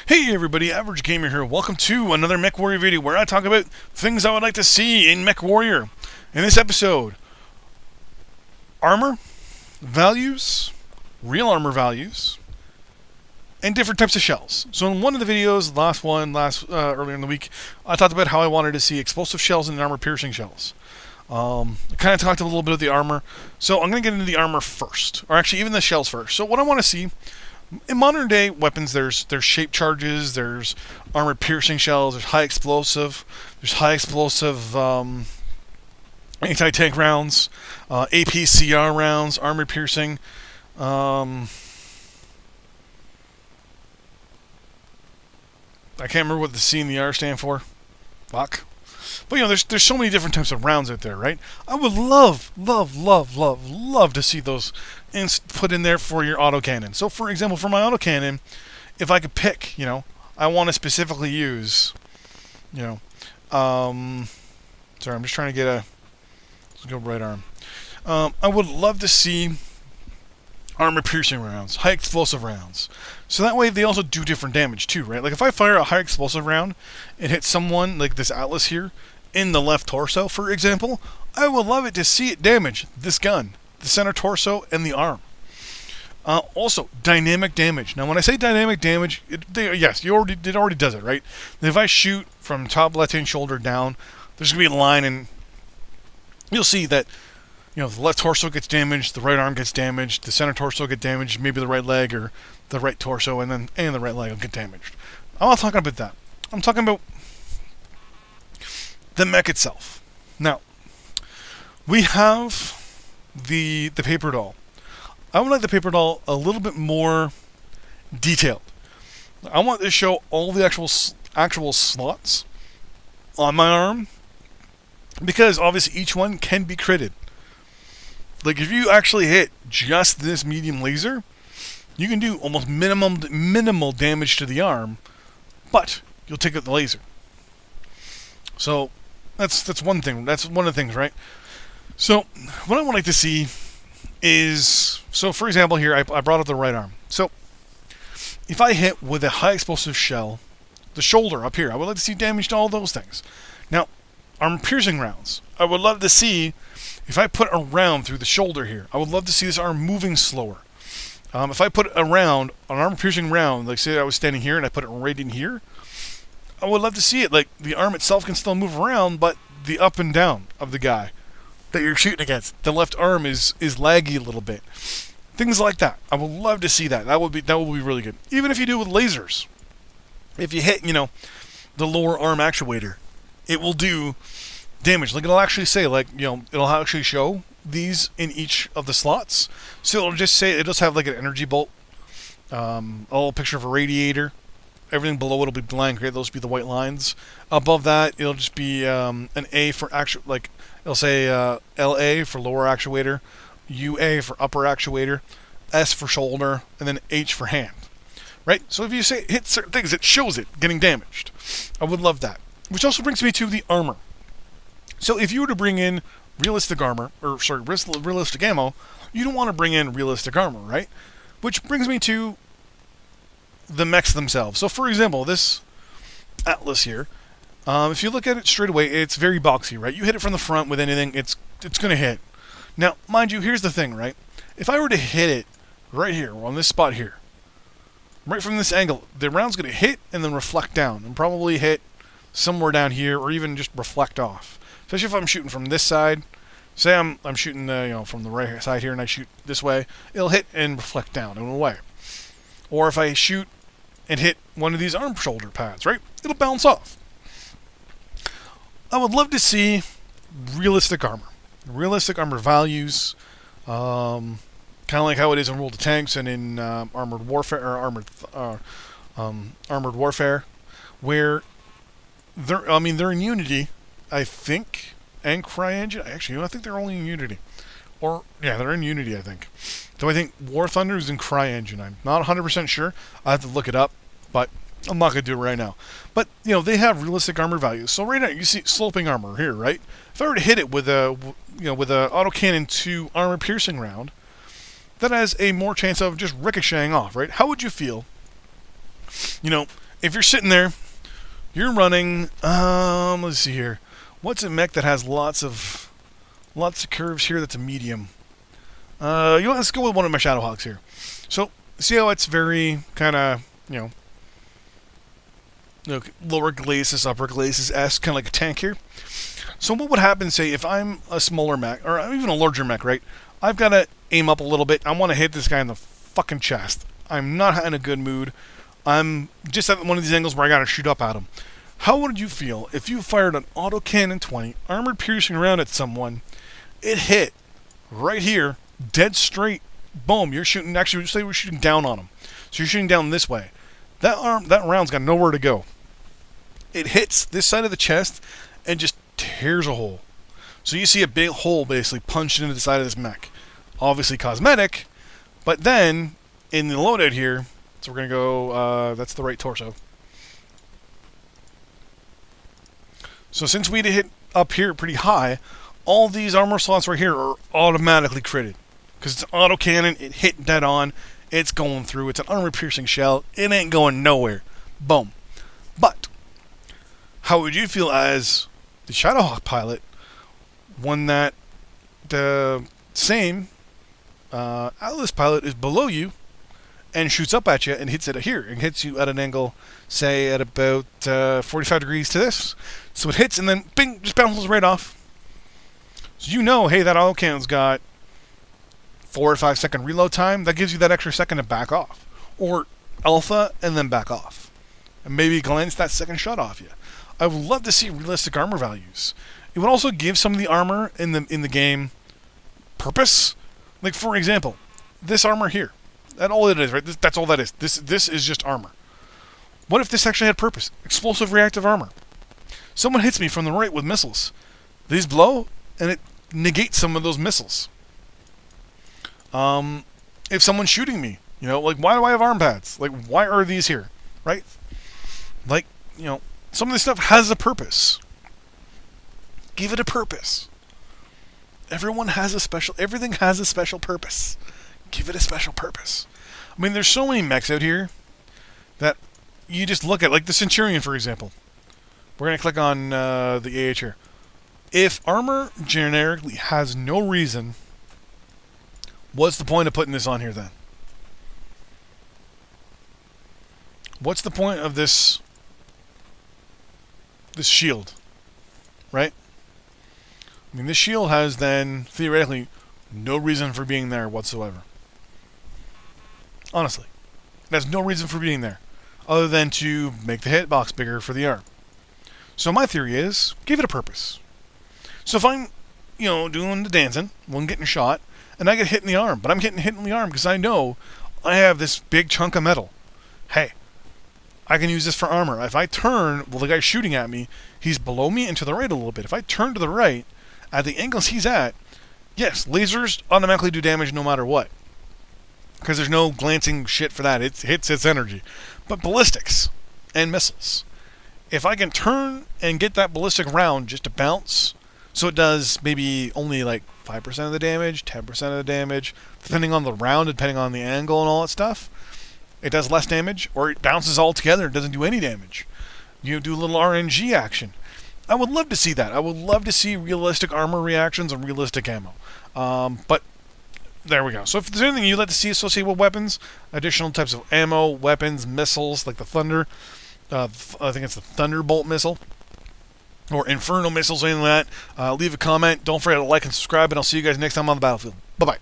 Hey everybody, Average Gamer here. Welcome to another MechWarrior video where I talk about things I would like to see in MechWarrior. In this episode, armor, values, real armor values, and different types of shells. So in one of the videos, earlier in the week, I talked about how I wanted to see explosive shells and armor-piercing shells. I kind of talked a little bit of the armor, so I'm going to get into the armor first, or actually even the shells first. So what I want to see in modern day weapons, there's shape charges, there's armor piercing shells, there's high explosive anti-tank rounds, APCR rounds, armor piercing. I can't remember what the C and the R stand for. Fuck. But there's so many different types of rounds out there, right? I would love to see those put in there for your autocannon. So, for example, for my autocannon, if I could pick, I want to specifically use, sorry, I'm just trying to get let's go right arm. I would love to see armor-piercing rounds, high explosive rounds. So that way they also do different damage too, right? Like if I fire a high explosive round and hit someone, like this Atlas here, in the left torso, for example, I would love it to see it damage this gun, the center torso, and the arm. Also, dynamic damage. Now when I say dynamic damage, it already does it, right? If I shoot from top left-hand shoulder down, there's going to be a line, and you'll see that the left torso gets damaged, the right arm gets damaged, the center torso gets damaged, maybe the right leg or the right torso, and the right leg will get damaged. I'm not talking about that. I'm talking about the mech itself. Now, we have the paper doll. I would like the paper doll a little bit more detailed. I want to show all the actual slots on my arm, because obviously each one can be critted. Like if you actually hit just this medium laser, you can do almost minimal damage to the arm, but you'll take out the laser. So that's one thing. That's one of the things, right? So what I would like to see is, so for example here, I brought up the right arm. So if I hit with a high explosive shell, the shoulder up here, I would like to see damage to all those things. Now, armor piercing rounds, I would love to see, if I put a round through the shoulder here, I would love to see this arm moving slower. If I put a round, an armor-piercing round, like say I was standing here and I put it right in here, I would love to see it. Like the arm itself can still move around, but the up and down of the guy that you're shooting against, the left arm is laggy a little bit. Things like that. I would love to see that. That would be really good. Even if you do it with lasers, if you hit the lower arm actuator, it will do damage. Like it'll actually say, it'll actually show these in each of the slots. So it'll just say, it'll just have like an energy bolt, a little picture of a radiator. Everything below it'll be blank, right? Those will be the white lines. Above that, it'll just be an A for it'll say LA for lower actuator, UA for upper actuator, S for shoulder, and then H for hand. Right? So if you say hit certain things, it shows it getting damaged. I would love that. Which also brings me to the armor. So if you were to bring in realistic ammo, you don't want to bring in realistic armor, right? Which brings me to the mechs themselves. So for example, this Atlas here, if you look at it straight away, it's very boxy, right? You hit it from the front with anything, it's going to hit. Now, mind you, here's the thing, right? If I were to hit it right here, on this spot here, right from this angle, the round's going to hit and then reflect down, and probably hit somewhere down here, or even just reflect off. Especially if I'm shooting from this side. Say I'm shooting from the right side here and I shoot this way, it'll hit and reflect down and away. Or if I shoot and hit one of these arm shoulder pads, right, it'll bounce off. I would love to see realistic armor values, kind of like how it is in World of Tanks and in Armored Warfare, or Armored Warfare, where they're in Unity, I think, and CryEngine. Actually, I think they're only in Unity. They're in Unity, I think. Though I think War Thunder is in CryEngine. I'm not 100% sure. I have to look it up, but I'm not going to do it right now. But, they have realistic armor values. So right now, you see sloping armor here, right? If I were to hit it with a autocannon 2 armor piercing round, that has a more chance of just ricocheting off, right? How would you feel, if you're sitting there, you're running. Let's see here. What's a mech that has lots of curves here? That's a medium. Let's go with one of my Shadowhawks here. So see how it's very kind of lower glacis, upper glacis-esque, kind of like a tank here. So what would happen, say, if I'm a smaller mech, or even a larger mech, right? I've got to aim up a little bit. I want to hit this guy in the fucking chest. I'm not in a good mood. I'm just at one of these angles where I got to shoot up at him. How would you feel if you fired an autocannon 20, armored piercing round at someone, it hit right here, dead straight, boom, you're shooting, actually, say we're shooting down on him. So you're shooting down this way. That round's got nowhere to go. It hits this side of the chest and just tears a hole. So you see a big hole basically punched into the side of this mech. Obviously cosmetic, but then in the loadout here, so we're going to go, that's the right torso. So since we hit up here pretty high, all these armor slots right here are automatically critted. Because it's an autocannon, it hit dead on, it's going through, it's an armor-piercing shell, it ain't going nowhere. Boom. But, how would you feel as the Shadowhawk pilot when that the same Atlas pilot is below you and shoots up at you and hits it here, and hits you at an angle, say, at about 45 degrees to this. So it hits and then, bing, just bounces right off. So you know, hey, that autocannon's got 4 or 5 second reload time. That gives you that extra second to back off. Or alpha and then back off. And maybe glance that second shot off you. I would love to see realistic armor values. It would also give some of the armor in the game purpose. Like, for example, this armor here. That's all it is, right? That's all that is. This is just armor. What if this actually had purpose? Explosive reactive armor. Someone hits me from the right with missiles. These blow, and it negates some of those missiles. If someone's shooting me, like, why do I have arm pads? Like, why are these here, right? Like, some of this stuff has a purpose. Give it a purpose. Everything has a special purpose. Give it a special purpose. I mean, there's so many mechs out here that you just look at, like the Centurion, for example. We're going to click on the AH here. If armor generically has no reason, what's the point of putting this on here then? What's the point of this shield? Right? I mean, this shield has then, theoretically, no reason for being there whatsoever. Honestly. It has no reason for being there, other than to make the hitbox bigger for the arm. So my theory is, give it a purpose. So if I'm, doing the dancing, when getting shot, and I get hit in the arm, but I'm getting hit in the arm because I know I have this big chunk of metal. Hey, I can use this for armor. If I turn, the guy's shooting at me, he's below me and to the right a little bit. If I turn to the right, at the angles he's at, yes, lasers automatically do damage no matter what. Because there's no glancing shit for that. It hits its energy. But ballistics and missiles. If I can turn and get that ballistic round just to bounce, so it does maybe only like 5% of the damage, 10% of the damage, depending on the round, depending on the angle and all that stuff, it does less damage, or it bounces altogether and doesn't do any damage. You do a little RNG action. I would love to see that. I would love to see realistic armor reactions and realistic ammo. But there we go. So if there's anything you'd like to see associated with weapons, additional types of ammo, weapons, missiles, like the Thunder, I think it's the Thunderbolt missile, or Inferno missiles, anything like that, leave a comment. Don't forget to like and subscribe, and I'll see you guys next time on the battlefield. Bye-bye.